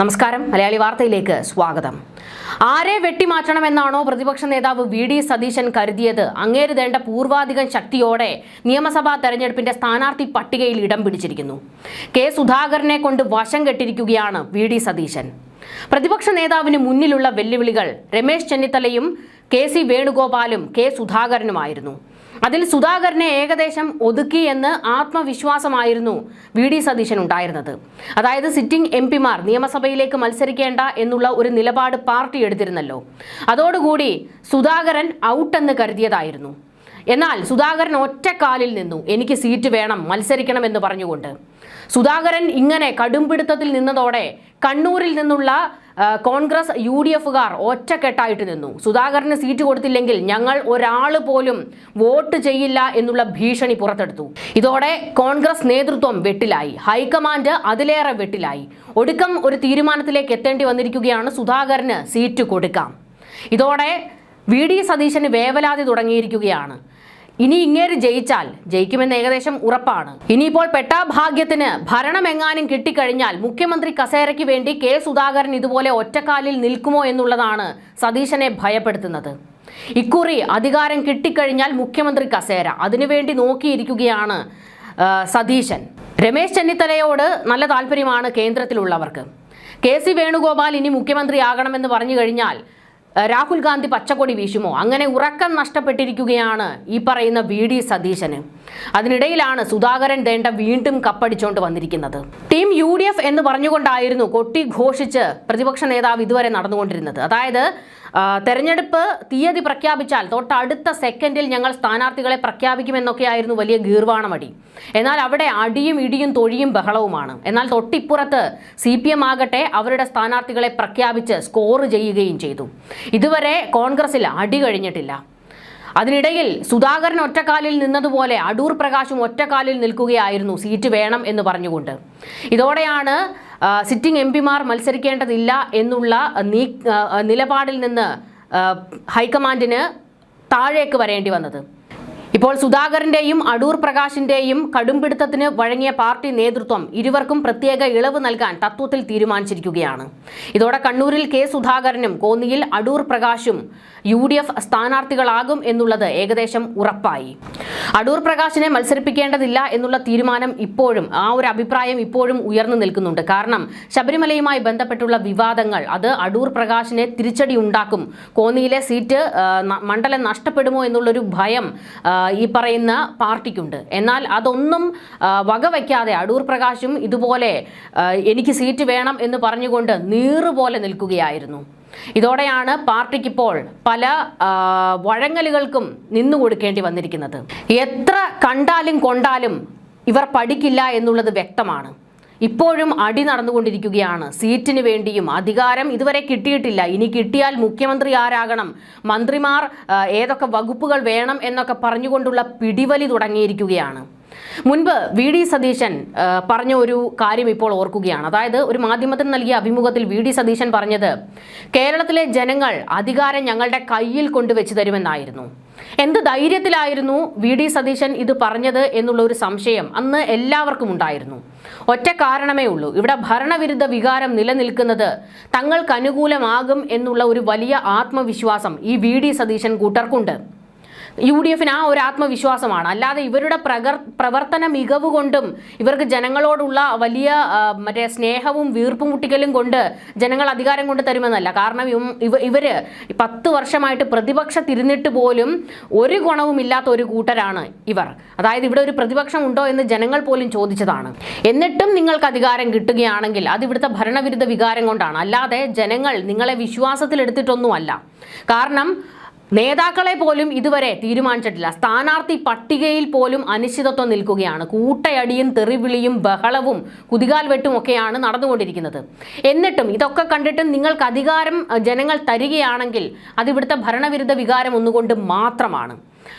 നമസ്കാരം, മലയാളി വാർത്തയിലേക്ക് സ്വാഗതം. ആരെ വെട്ടിമാറ്റണമെന്നാണോ പ്രതിപക്ഷ നേതാവ് വി.ഡി. സതീശൻ കരുതിയത്, അങ്ങേരുതേണ്ട പൂർവാധികം ശക്തിയോടെ നിയമസഭാ തെരഞ്ഞെടുപ്പിന്റെ സ്ഥാനാർത്ഥി പട്ടികയിൽ ഇടം പിടിച്ചിരിക്കുന്നു. കെ സുധാകരനെ കൊണ്ട് വശം കെട്ടിരിക്കുകയാണ് വി.ഡി. സതീശൻ. പ്രതിപക്ഷ നേതാവിന് മുന്നിലുള്ള വെല്ലുവിളികൾ രമേശ് ചെന്നിത്തലയും കെ.സി. വേണുഗോപാലും കെ സുധാകരനുമായിരുന്നു. അതിൽ സുധാകരനെ ഏകദേശം ഒതുക്കി എന്ന് ആത്മവിശ്വാസമായിരുന്നു വി.ഡി. സതീശൻ ഉണ്ടായിരുന്നത്. അതായത് സിറ്റിംഗ് എംപിമാർ നിയമസഭയിലേക്ക് മത്സരിക്കേണ്ട എന്നുള്ള ഒരു നിലപാട് പാർട്ടി എടുത്തിരുന്നല്ലോ. അതോടുകൂടി സുധാകരൻ ഔട്ടെന്ന് കരുതിയതായിരുന്നു. എന്നാൽ സുധാകരൻ ഒറ്റക്കാലിൽ നിന്നു, എനിക്ക് സീറ്റ് വേണം, മത്സരിക്കണം എന്ന് പറഞ്ഞുകൊണ്ട്. സുധാകരൻ ഇങ്ങനെ കടുംപിടുത്തത്തിൽ നിന്നതോടെ കണ്ണൂരിൽ നിന്നുള്ള കോൺഗ്രസ് UDFകാർ ഒറ്റക്കെട്ടായിട്ട് നിന്നു. സുധാകരന് സീറ്റ് കൊടുത്തില്ലെങ്കിൽ ഞങ്ങൾ ഒരാൾ പോലും വോട്ട് ചെയ്യില്ല എന്നുള്ള ഭീഷണി പുറത്തെടുത്തു. ഇതോടെ കോൺഗ്രസ് നേതൃത്വം വെട്ടിലായി, ഹൈക്കമാൻഡ് അതിലേറെ വെട്ടിലായി. ഒടുക്കം ഒരു തീരുമാനത്തിലേക്ക് എത്തേണ്ടി വന്നിരിക്കുകയാണ്, സുധാകരന് സീറ്റ് കൊടുക്കാം. ഇതോടെ വി.ഡി. സതീശന് വേവലാതി തുടങ്ങിയിരിക്കുകയാണ്. ഇനി ഇങ്ങേര് ജയിക്കുമെന്ന് ഏകദേശം ഉറപ്പാണ്. ഇനിയിപ്പോൾ പെട്ടാഭാഗ്യത്തിന് ഭരണമെങ്ങാനും കിട്ടിക്കഴിഞ്ഞാൽ മുഖ്യമന്ത്രി കസേരയ്ക്ക് വേണ്ടി കെ സുധാകരൻ ഇതുപോലെ ഒറ്റക്കാലിൽ നിൽക്കുമോ എന്നുള്ളതാണ് സതീശനെ ഭയപ്പെടുത്തുന്നത്. ഇക്കുറി അധികാരം കിട്ടിക്കഴിഞ്ഞാൽ മുഖ്യമന്ത്രി കസേര, അതിനുവേണ്ടി നോക്കിയിരിക്കുകയാണ് സതീശൻ. രമേശ് ചെന്നിത്തലയോട് നല്ല താല്പര്യമാണ് കേന്ദ്രത്തിലുള്ളവർക്ക്. കെ.സി. വേണുഗോപാൽ ഇനി മുഖ്യമന്ത്രിയാകണമെന്ന് പറഞ്ഞു കഴിഞ്ഞാൽ രാഹുൽ ഗാന്ധി പച്ചക്കൊടി വീശുമോ? അങ്ങനെ ഉറക്കം നഷ്ടപ്പെട്ടിരിക്കുകയാണ് ഈ പറയുന്ന വി.ഡി. സതീശന്. അതിനിടയിലാണ് സുധാകരൻ വീണ്ടും കപ്പടിച്ചുകൊണ്ട് വന്നിരിക്കുന്നത്. ടീം UDF എന്ന് പറഞ്ഞുകൊണ്ടായിരുന്നു കൊട്ടി ഘോഷിച്ച് പ്രതിപക്ഷ നേതാവ് ഇതുവരെ നടന്നുകൊണ്ടിരുന്നത്. അതായത് തെരഞ്ഞെടുപ്പ് തീയതി പ്രഖ്യാപിച്ചാൽ തൊട്ടടുത്ത സെക്കൻഡിൽ ഞങ്ങൾ സ്ഥാനാർത്ഥികളെ പ്രഖ്യാപിക്കുമെന്നൊക്കെയായിരുന്നു വലിയ ഗീർവാണമടി. എന്നാൽ അവിടെ അടിയും ഇടിയും തൊഴിയും ബഹളവുമാണ്. എന്നാൽ തൊട്ടിപ്പുറത്ത് CPM ആകട്ടെ അവരുടെ സ്ഥാനാർത്ഥികളെ പ്രഖ്യാപിച്ച് സ്കോർ ചെയ്യുകയും ചെയ്തു. ഇതുവരെ കോൺഗ്രസിൽ അടി കഴിഞ്ഞിട്ടില്ല. അതിനിടയിൽ സുധാകരൻ ഒറ്റക്കാലിൽ നിന്നതുപോലെ അടൂർ പ്രകാശും ഒറ്റക്കാലിൽ നിൽക്കുകയായിരുന്നു, സീറ്റ് വേണം എന്ന് പറഞ്ഞുകൊണ്ട്. ഇതോടെയാണ് സിറ്റിംഗ് എംപിമാർ മത്സരിക്കേണ്ടതില്ല എന്നുള്ള നിലപാടിൽ നിന്ന് ഹൈക്കമാൻഡിന് താഴേക്ക് വരേണ്ടി വന്നത്. ഇപ്പോൾ സുധാകരന്റെയും അടൂർ പ്രകാശിന്റെയും കടുംപിടുത്തത്തിന് വഴങ്ങിയ പാർട്ടി നേതൃത്വം ഇരുവർക്കും പ്രത്യേക ഇളവ് നൽകാൻ തത്വത്തിൽ തീരുമാനിച്ചിരിക്കുകയാണ്. ഇതോടെ കണ്ണൂരിൽ കെ സുധാകരനും കോന്നിയിൽ അടൂർ പ്രകാശും UDF സ്ഥാനാർത്ഥികളാകും എന്നുള്ളത് ഏകദേശം ഉറപ്പായി. അടൂർ പ്രകാശിനെ മത്സരിപ്പിക്കേണ്ടതില്ല എന്നുള്ള തീരുമാനം ഇപ്പോഴും, ആ ഒരു അഭിപ്രായം ഇപ്പോഴും ഉയർന്നു നിൽക്കുന്നുണ്ട്. കാരണം ശബരിമലയുമായി ബന്ധപ്പെട്ടുള്ള വിവാദങ്ങൾ അത് അടൂർ പ്രകാശിനെ തിരിച്ചടി ഉണ്ടാക്കും, കോന്നിയിലെ സീറ്റ് മണ്ഡലം നഷ്ടപ്പെടുമോ എന്നുള്ളൊരു ഭയം ഈ പറയുന്ന പാർട്ടിക്കുണ്ട്. എന്നാൽ അതൊന്നും വകവയ്ക്കാതെ അടൂർ പ്രകാശും ഇതുപോലെ എനിക്ക് സീറ്റ് വേണം എന്ന് പറഞ്ഞുകൊണ്ട് നീറുപോലെ നിൽക്കുകയായിരുന്നു. ഇതോടെയാണ് പാർട്ടിക്കിപ്പോൾ പല വഴങ്ങലുകൾക്കും നിന്നുകൊടുക്കേണ്ടി വന്നിരിക്കുന്നത്. എത്ര കണ്ടാലും കൊണ്ടാലും ഇവർ പഠിക്കില്ല എന്നുള്ളത് വ്യക്തമാണ്. ഇപ്പോഴും അടി നടന്നുകൊണ്ടിരിക്കുകയാണ്. സീറ്റിന് വേണ്ടിയും അധികാരം ഇതുവരെ കിട്ടിയിട്ടില്ല. ഇനി കിട്ടിയാൽ മുഖ്യമന്ത്രി ആരാകണം, മന്ത്രിമാർ ഏതൊക്കെ വകുപ്പുകൾ വേണം എന്നൊക്കെ പറഞ്ഞുകൊണ്ടുള്ള പിടിവലി തുടങ്ങിയിരിക്കുകയാണ്. മുൻപ് വി.ഡി. സതീശൻ പറഞ്ഞ ഒരു കാര്യം ഇപ്പോൾ ഓർക്കുകയാണ്. അതായത് ഒരു മാധ്യമത്തിന് നൽകിയ അഭിമുഖത്തിൽ വി.ഡി. സതീശൻ പറഞ്ഞത്, കേരളത്തിലെ ജനങ്ങൾ അധികാരം ഞങ്ങളുടെ കയ്യിൽ കൊണ്ടുവച്ച് തരുമെന്നായിരുന്നു. എന്ത് ധൈര്യത്തിലായിരുന്നു വി.ഡി. സതീശൻ ഇത് പറഞ്ഞത് എന്നുള്ള ഒരു സംശയം അന്ന് എല്ലാവർക്കും ഉണ്ടായിരുന്നു. ഒറ്റ കാരണമേ ഉള്ളൂ, ഇവിടെ ഭരണവിരുദ്ധ വികാരം നിലനിൽക്കുന്നത് തങ്ങൾക്ക് അനുകൂലമാകും എന്നുള്ള ഒരു വലിയ ആത്മവിശ്വാസം ഈ വി.ഡി. സതീശൻ കൂട്ടർക്കുണ്ട്. UDFന് ആ ഒരു ആത്മവിശ്വാസമാണ്. അല്ലാതെ ഇവരുടെ പ്രവർത്തന മികവ് കൊണ്ടും ഇവർക്ക് ജനങ്ങളോടുള്ള വലിയ സ്നേഹവും വീർപ്പും മുട്ടിക്കലും കൊണ്ട് ജനങ്ങൾ അധികാരം കൊണ്ട് തരുമെന്നല്ല. കാരണം ഇവര് 10 വർഷമായിട്ട് പ്രതിപക്ഷത്തിരുന്നിട്ട് പോലും ഒരു ഗുണവുമില്ലാത്ത ഒരു കൂട്ടരാണ് ഇവർ. അതായത് ഇവിടെ ഒരു പ്രതിപക്ഷം ഉണ്ടോ എന്ന് ജനങ്ങൾ പോലും ചോദിച്ചതാണ്. എന്നിട്ടും നിങ്ങൾക്ക് അധികാരം കിട്ടുകയാണെങ്കിൽ അത് ഇവിടുത്തെ ഭരണവിരുദ്ധ വികാരം കൊണ്ടാണ്, അല്ലാതെ ജനങ്ങൾ നിങ്ങളെ വിശ്വാസത്തിലെടുത്തിട്ടൊന്നുമല്ല. കാരണം നേതാക്കളെ പോലും ഇതുവരെ തീരുമാനിച്ചിട്ടില്ല. സ്ഥാനാർത്ഥി പട്ടികയിൽ പോലും അനിശ്ചിതത്വം നിൽക്കുകയാണ്. കൂട്ടയടിയും തെറിവിളിയും ബഹളവും കുതികാൽ വെട്ടും ഒക്കെയാണ് നടന്നുകൊണ്ടിരിക്കുന്നത്. എന്നിട്ടും ഇതൊക്കെ കണ്ടിട്ടും നിങ്ങൾക്ക് അധികാരം ജനങ്ങൾ തരികയാണെങ്കിൽ അത് ഇവിടുത്തെ ഭരണവിരുദ്ധ വികാരം ഒന്നുകൊണ്ട് മാത്രമാണ്.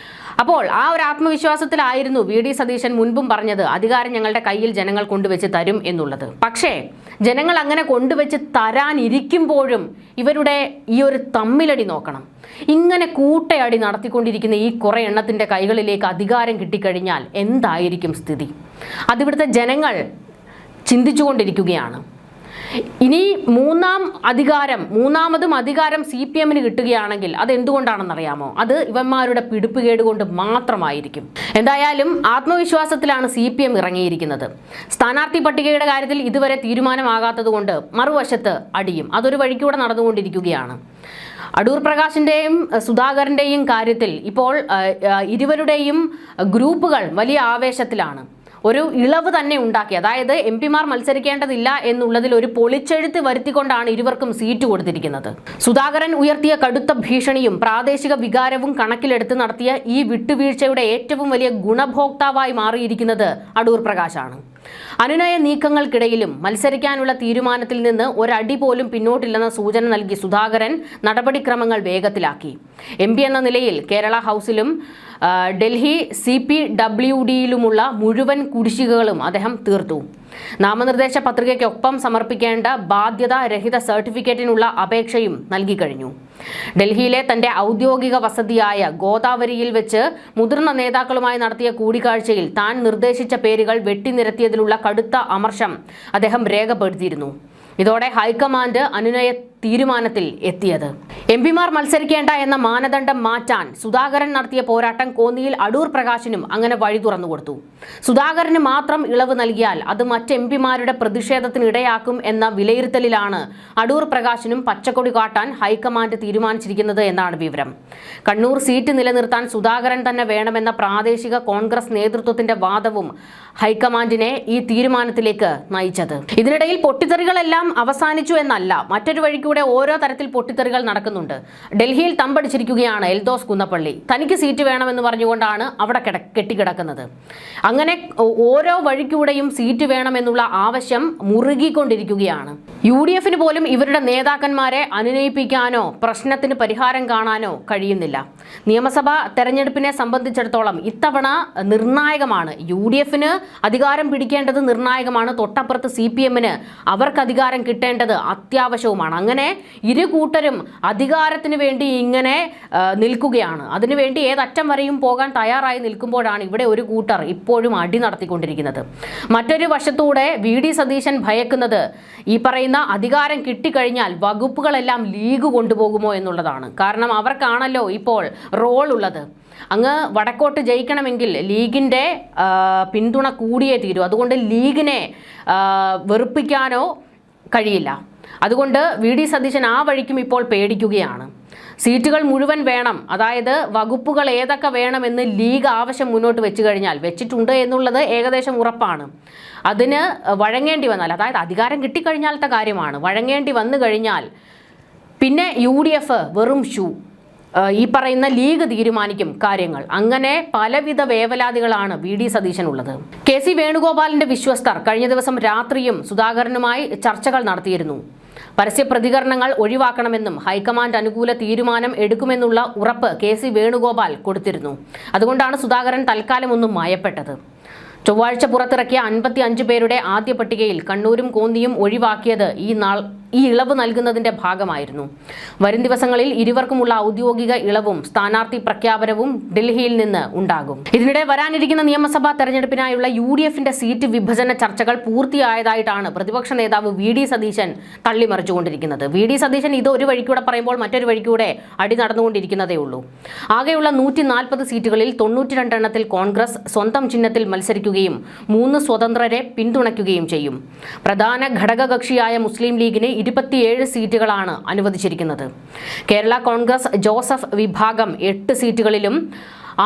അപ്പോൾ ആ ഒരു ആത്മവിശ്വാസത്തിലായിരുന്നു വി.ഡി. സതീശൻ മുൻപും പറഞ്ഞത്, അധികാരം ഞങ്ങളുടെ കയ്യിൽ ജനങ്ങൾ കൊണ്ടുവച്ച് തരും എന്നുള്ളത്. പക്ഷേ ജനങ്ങൾ അങ്ങനെ കൊണ്ടുവച്ച് തരാനിരിക്കുമ്പോഴും ഇവരുടെ ഈ ഒരു തമ്മിലടി നോക്കണം. ഇങ്ങനെ കൂട്ടയടി നടത്തിക്കൊണ്ടിരിക്കുന്ന ഈ കുറേ എണ്ണത്തിൻ്റെ കൈകളിലേക്ക് അധികാരം കിട്ടിക്കഴിഞ്ഞാൽ എന്തായിരിക്കും സ്ഥിതി? അതിവിടുത്തെ ജനങ്ങൾ ചിന്തിച്ചുകൊണ്ടിരിക്കുകയാണ്. ഇനി മൂന്നാമതും അധികാരം CPM-ന് കിട്ടുകയാണെങ്കിൽ അത് എന്തുകൊണ്ടാണെന്നറിയാമോ? അത് ഇവന്മാരുടെ പിടിപ്പുകേട് കൊണ്ട് മാത്രമായിരിക്കും. എന്തായാലും ആത്മവിശ്വാസത്തിലാണ് CPM ഇറങ്ങിയിരിക്കുന്നത്. സ്ഥാനാർത്ഥി പട്ടികയുടെ കാര്യത്തിൽ ഇതുവരെ തീരുമാനമാകാത്തത് കൊണ്ട് മറുവശത്ത് അടിയും അതൊരു വഴിക്കൂടെ നടന്നുകൊണ്ടിരിക്കുകയാണ്. അടൂർ പ്രകാശിന്റെയും സുധാകരന്റെയും കാര്യത്തിൽ ഇപ്പോൾ ഇരുവരുടെയും ഗ്രൂപ്പുകൾ വലിയ ആവേശത്തിലാണ്. ഒരു ഇളവ് തന്നെ ഉണ്ടാക്കി, അതായത് MP-മാർ മത്സരിക്കേണ്ടതില്ല എന്നുള്ളതിൽ ഒരു പൊളിച്ചെഴുത്ത് വരുത്തിക്കൊണ്ടാണ് ഇരുവർക്കും സീറ്റ് കൊടുത്തിരിക്കുന്നത്. സുധാകരൻ ഉയർത്തിയ കടുത്ത ഭീഷണിയും പ്രാദേശിക വികാരവും കണക്കിലെടുത്ത് നടത്തിയ ഈ വിട്ടുവീഴ്ചയുടെ ഏറ്റവും വലിയ ഗുണഭോക്താവായി മാറിയിരിക്കുന്നത് അടൂർ പ്രകാശാണ്. അനുനയ നീക്കങ്ങൾക്കിടയിലും മത്സരിക്കാനുള്ള തീരുമാനത്തിൽ നിന്ന് ഒരടി പോലും പിന്നോട്ടില്ലെന്ന സൂചന നൽകി സുധാകരൻ നടപടിക്രമങ്ങൾ വേഗത്തിലാക്കി. MP എന്ന നിലയിൽ കേരള ഹൗസിലും ഡൽഹി CPWDയിലുമുള്ള മുഴുവൻ കുടിശ്ശികകളും അദ്ദേഹം തീർത്തു. നാമനിർദ്ദേശ പത്രികയ്ക്കൊപ്പം സമർപ്പിക്കേണ്ട ബാധ്യത രഹിത സർട്ടിഫിക്കറ്റിനുള്ള അപേക്ഷയും നൽകിക്കഴിഞ്ഞു. ഡൽഹിയിലെ തന്റെ ഔദ്യോഗിക വസതിയായ ഗോദാവരിയിൽ വെച്ച് മുതിർന്ന നേതാക്കളുമായി നടത്തിയ കൂടിക്കാഴ്ചയിൽ താൻ നിർദ്ദേശിച്ച പേരുകൾ വെട്ടിനിരത്തിയതിലുള്ള കടുത്ത അമർഷം അദ്ദേഹം രേഖപ്പെടുത്തിയിരുന്നു. ഇതോടെ ഹൈക്കമാൻഡ് അനുനയ തീരുമാനത്തിൽ എത്തിയത്. MP-മാർ മത്സരിക്കേണ്ട എന്ന മാനദണ്ഡം മാറ്റാൻ സുധാകരൻ നടത്തിയ പോരാട്ടം കോന്നിയിൽ അടൂർ പ്രകാശിനും അങ്ങനെ വഴി തുറന്നു കൊടുത്തു. സുധാകരന് മാത്രം ഇളവ് നൽകിയാൽ അത് മറ്റ് MP-മാരുടെ പ്രതിഷേധത്തിനിടയാക്കും എന്ന വിലയിരുത്തലിലാണ് അടൂർ പ്രകാശിനും പച്ചക്കൊടി കാട്ടാൻ ഹൈക്കമാൻഡ് തീരുമാനിച്ചിരിക്കുന്നത് എന്നാണ് വിവരം. കണ്ണൂർ സീറ്റ് നിലനിർത്താൻ സുധാകരൻ തന്നെ വേണമെന്ന പ്രാദേശിക കോൺഗ്രസ് നേതൃത്വത്തിന്റെ വാദവും ഹൈക്കമാൻഡിനെ ഈ തീരുമാനത്തിലേക്ക് നയിച്ചത്. ഇതിനിടയിൽ പൊട്ടിത്തെറികളെല്ലാം അവസാനിച്ചു എന്നല്ല, മറ്റൊരു വഴിക്കൂടെ ഓരോ തരത്തിൽ പൊട്ടിത്തെറികൾ നടക്കുന്നുണ്ട്. ഡൽഹിയിൽ തമ്പടിച്ചിരിക്കുകയാണ് എൽദോസ് കുന്നപ്പള്ളി. തനിക്ക് സീറ്റ് വേണമെന്ന് പറഞ്ഞുകൊണ്ടാണ് അവിടെ കെട്ടിക്കിടക്കുന്നത്. അങ്ങനെ ഓരോ വഴിക്കൂടെയും സീറ്റ് വേണമെന്നുള്ള ആവശ്യം മുറുകിക്കൊണ്ടിരിക്കുകയാണ്. UDF-ന് പോലും ഇവരുടെ നേതാക്കന്മാരെ അനുനയിപ്പിക്കാനോ പ്രശ്നത്തിന് പരിഹാരം കാണാനോ കഴിയുന്നില്ല. നിയമസഭാ തെരഞ്ഞെടുപ്പിനെ സംബന്ധിച്ചിടത്തോളം ഇത്തവണ നിർണായകമാണ്. UDF-ന് അധികാരം പിടിക്കേണ്ടത് നിർണായകമാണ്. തൊട്ടപ്പുറത്ത് CPM-ന് അവർക്ക് അധികാരം കിട്ടേണ്ടത് അത്യാവശ്യവുമാണ്. അങ്ങനെ ഇരു കൂട്ടരും അധികാരത്തിന് വേണ്ടി ഇങ്ങനെ നിൽക്കുകയാണ്. അതിനുവേണ്ടി ഏതറ്റം വരെയും പോകാൻ തയ്യാറായി നിൽക്കുമ്പോഴാണ് ഇവിടെ ഒരു കൂട്ടർ ഇപ്പോഴും അടി നടത്തിക്കൊണ്ടിരിക്കുന്നത്. മറ്റൊരു വശത്തൂടെ VD സതീശൻ ഭയക്കുന്നത് ഈ പറയുന്ന അധികാരം കിട്ടിക്കഴിഞ്ഞാൽ വകുപ്പുകളെല്ലാം ലീഗ് കൊണ്ടുപോകുമോ എന്നുള്ളതാണ്. കാരണം അവർക്കാണല്ലോ ഇപ്പോൾ റോൾ ഉള്ളത്. അങ്ങ് വടക്കോട്ട് ജയിക്കണമെങ്കിൽ ലീഗിൻ്റെ പിന്തുണ കൂടിയേ തീരൂ. അതുകൊണ്ട് ലീഗിനെ വെറുപ്പിക്കാനോ കഴിയില്ല. അതുകൊണ്ട് VD സതീശൻ ആ വഴിക്കും ഇപ്പോൾ പേടിക്കുകയാണ്. സീറ്റുകൾ മുഴുവൻ വേണം, അതായത് വകുപ്പുകൾ ഏതൊക്കെ വേണമെന്ന് ലീഗ് ആവശ്യം മുന്നോട്ട് വെച്ച് കഴിഞ്ഞാൽ, വെച്ചിട്ടുണ്ട് എന്നുള്ളത് ഏകദേശം ഉറപ്പാണ്. അതിന് വഴങ്ങേണ്ടി വന്നാൽ, അതായത് അധികാരം കിട്ടിക്കഴിഞ്ഞാലത്തെ കാര്യമാണ്, വഴങ്ങേണ്ടി വന്നു കഴിഞ്ഞാൽ പിന്നെ UDF വെറും ഷൂ. ഈ പറയുന്ന ലീഗ് തീരുമാനിക്കും കാര്യങ്ങൾ. അങ്ങനെ പലവിധ വേവലാതികളാണ് VD സതീശനുള്ളത്. KC വേണുഗോപാലിന്റെ വിശ്വസ്തർ കഴിഞ്ഞ ദിവസം രാത്രിയും സുധാകരനുമായി ചർച്ചകൾ നടത്തിയിരുന്നു. പരസ്യ പ്രതികരണങ്ങൾ ഒഴിവാക്കണമെന്നും ഹൈക്കമാൻഡ് അനുകൂല തീരുമാനം എടുക്കുമെന്നുള്ള ഉറപ്പ് KC വേണുഗോപാൽ കൊടുത്തിരുന്നു. അതുകൊണ്ടാണ് സുധാകരൻ തൽക്കാലം ഒന്നും മയപ്പെട്ടത്. ചൊവ്വാഴ്ച പുറത്തിറക്കിയ 55 പേരുടെ ആദ്യ പട്ടികയിൽ കണ്ണൂരും കോന്നിയും ഒഴിവാക്കിയത് ഈ ഇളവ് നൽകുന്നതിന്റെ ഭാഗമായിരുന്നു. വരും ദിവസങ്ങളിൽ ഇരുവർക്കുമുള്ള ഔദ്യോഗിക ഇളവും സ്ഥാനാർത്ഥി പ്രഖ്യാപനവും ഡൽഹിയിൽ നിന്ന് ഉണ്ടാകും. ഇതിനിടെ വരാനിരിക്കുന്ന നിയമസഭാ തെരഞ്ഞെടുപ്പിനായുള്ള UDF-ന്റെ സീറ്റ് വിഭജന ചർച്ചകൾ പൂർത്തിയായതായിട്ടാണ് പ്രതിപക്ഷ നേതാവ് VD സതീശൻ തള്ളിമറിച്ചുകൊണ്ടിരിക്കുന്നത്. VD സതീശൻ ഇത് ഒരു വഴിക്കൂടെ പറയുമ്പോൾ മറ്റൊരു വഴിക്കൂടെ അടി നടന്നുകൊണ്ടിരിക്കുന്നതേ ഉള്ളൂ. ആകെയുള്ള 140 സീറ്റുകളിൽ 92 എണ്ണത്തിൽ കോൺഗ്രസ് സ്വന്തം ചിഹ്നത്തിൽ മത്സരിക്കുകയും 3 സ്വതന്ത്രരെ പിന്തുണയ്ക്കുകയും ചെയ്യും. പ്രധാന ഘടകകക്ഷിയായ മുസ്ലിം ലീഗിന് 27 സീറ്റുകളാണ് അനുവദിച്ചിരിക്കുന്നത്. കേരള കോൺഗ്രസ് ജോസഫ് വിഭാഗം 8 സീറ്റുകളിലും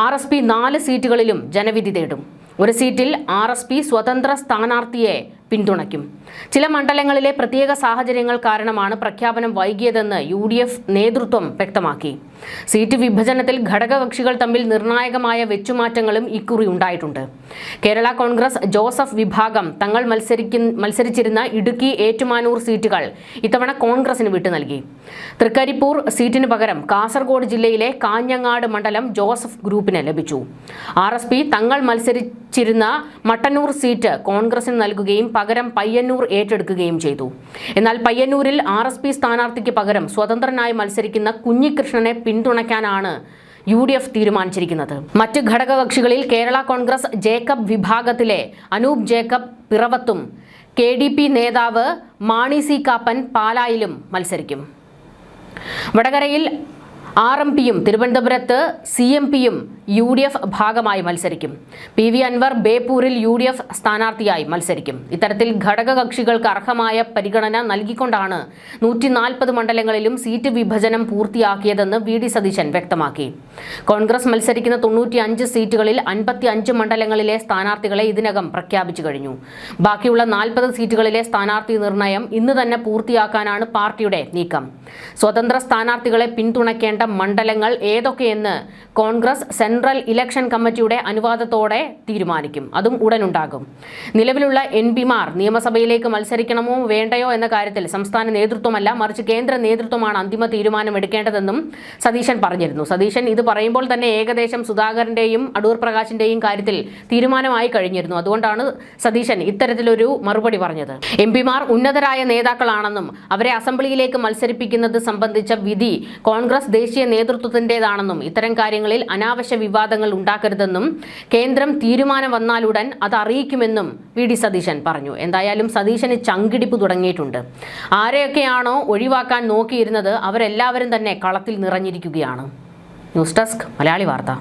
RSP 4 സീറ്റുകളിലും ജനവിധി തേടും. ഒരു സീറ്റിൽ RSP സ്വതന്ത്ര സ്ഥാനാർത്ഥിയെ പിന്തുണയ്ക്കും. ചില മണ്ഡലങ്ങളിലെ പ്രത്യേക സാഹചര്യങ്ങൾ കാരണമാണ് പ്രഖ്യാപനം വൈകിയതെന്ന് UDF നേതൃത്വം വ്യക്തമാക്കി. സീറ്റ് വിഭജനത്തിൽ ഘടകകക്ഷികൾ തമ്മിൽ നിർണായകമായ വെച്ചുമാറ്റങ്ങളും ഇക്കുറി ഉണ്ടായിട്ടുണ്ട്. കേരള കോൺഗ്രസ് ജോസഫ് വിഭാഗം തങ്ങൾ മത്സരിച്ചിരുന്ന ഇടുക്കി ഏറ്റുമാനൂർ സീറ്റുകൾ ഇത്തവണ കോൺഗ്രസിന് വിട്ടു നൽകി. തൃക്കരിപ്പൂർ സീറ്റിന് പകരം കാസർഗോഡ് ജില്ലയിലെ കാഞ്ഞങ്ങാട് മണ്ഡലം ജോസഫ് ഗ്രൂപ്പിന് ലഭിച്ചു. RSP തങ്ങൾ മത്സരിച്ചിരുന്ന മട്ടന്നൂർ സീറ്റ് കോൺഗ്രസിന് നൽകുകയും പകരം പയ്യന്നൂർ ഏറ്റെടുക്കുകയും ചെയ്തു. എന്നാൽ പയ്യന്നൂരിൽ RSP സ്ഥാനാർത്ഥിക്ക് പകരം സ്വതന്ത്രനായി മത്സരിക്കുന്ന കുഞ്ഞികൃഷ്ണനെ പിന്തുണയ്ക്കാനാണ് UDF തീരുമാനിച്ചിരിക്കുന്നത്. മറ്റ് ഘടകകക്ഷികളിൽ കേരള കോൺഗ്രസ് ജേക്കബ് വിഭാഗത്തിലെ അനൂപ് ജേക്കബ് പിറവത്തും KDP നേതാവ് മാണി സി കാപ്പൻ പാലായിലും മത്സരിക്കും. വടകരയിൽ RMPയും തിരുവനന്തപുരത്ത് CMPയും UDF ഭാഗമായി മത്സരിക്കും. PV അൻവർ ബേപ്പൂരിൽ UDF സ്ഥാനാർത്ഥിയായി മത്സരിക്കും. ഇത്തരത്തിൽ ഘടകകക്ഷികൾക്ക് അർഹമായ പരിഗണന നൽകിക്കൊണ്ടാണ് 140 മണ്ഡലങ്ങളിലും സീറ്റ് വിഭജനം പൂർത്തിയാക്കിയതെന്ന് VD സതീശൻ വ്യക്തമാക്കി. കോൺഗ്രസ് മത്സരിക്കുന്ന 95 സീറ്റുകളിൽ 55 മണ്ഡലങ്ങളിലെ സ്ഥാനാർത്ഥികളെ ഇതിനകം പ്രഖ്യാപിച്ചു കഴിഞ്ഞു. ബാക്കിയുള്ള 40 സീറ്റുകളിലെ സ്ഥാനാർത്ഥി നിർണയം ഇന്ന് തന്നെ പൂർത്തിയാക്കാനാണ് പാർട്ടിയുടെ നീക്കം. സ്വതന്ത്ര സ്ഥാനാർത്ഥികളെ പിന്തുണയ്ക്കേണ്ട മണ്ഡലങ്ങൾ ഏതൊക്കെയെന്ന് കോൺഗ്രസ് സെൻട്രൽ ഇലക്ഷൻ കമ്മിറ്റിയുടെ അനുവാദത്തോടെ തീരുമാനിക്കും. അതും ഉടനുണ്ടാകും. നിലവിലുള്ള MPമാർ നിയമസഭയിലേക്ക് മത്സരിക്കണമോ വേണ്ടയോ എന്ന കാര്യത്തിൽ സംസ്ഥാന നേതൃത്വമല്ല, മറിച്ച് കേന്ദ്ര നേതൃത്വമാണ് അന്തിമ തീരുമാനം എടുക്കേണ്ടതെന്നും സതീശൻ പറഞ്ഞിരുന്നു. സതീശൻ ഇത് പറയുമ്പോൾ തന്നെ ഏകദേശം സുധാകരന്റെയും അടൂർ പ്രകാശിന്റെയും കാര്യത്തിൽ തീരുമാനമായി കഴിഞ്ഞിരുന്നു. അതുകൊണ്ടാണ് സതീശൻ ഇത്തരത്തിലൊരു മറുപടി പറഞ്ഞത്. MPമാർ ഉന്നതരായ നേതാക്കളാണെന്നും അവരെ അസംബ്ലിയിലേക്ക് മത്സരിപ്പിക്കുന്നത് സംബന്ധിച്ച വിധി കോൺഗ്രസ് ദേശീയ നേതൃത്വത്തിൻ്റെതാണെന്നും ഇത്തരം കാര്യങ്ങളിൽ അനാവശ്യ വിവാദങ്ങൾ ഉണ്ടാക്കരുതെന്നും കേന്ദ്രം തീരുമാനം വന്നാലുടൻ അത് അറിയിക്കുമെന്നും VD സതീശൻ പറഞ്ഞു. എന്തായാലും സതീശന് ചങ്കിടിപ്പ് തുടങ്ങിയിട്ടുണ്ട്. ആരെയൊക്കെയാണോ ഒഴിവാക്കാൻ നോക്കിയിരുന്നത് അവരെല്ലാവരും തന്നെ കളത്തിൽ നിറഞ്ഞിരിക്കുകയാണ്. ന്യൂസ് ഡെസ്ക് മലയാളി വാർത്ത.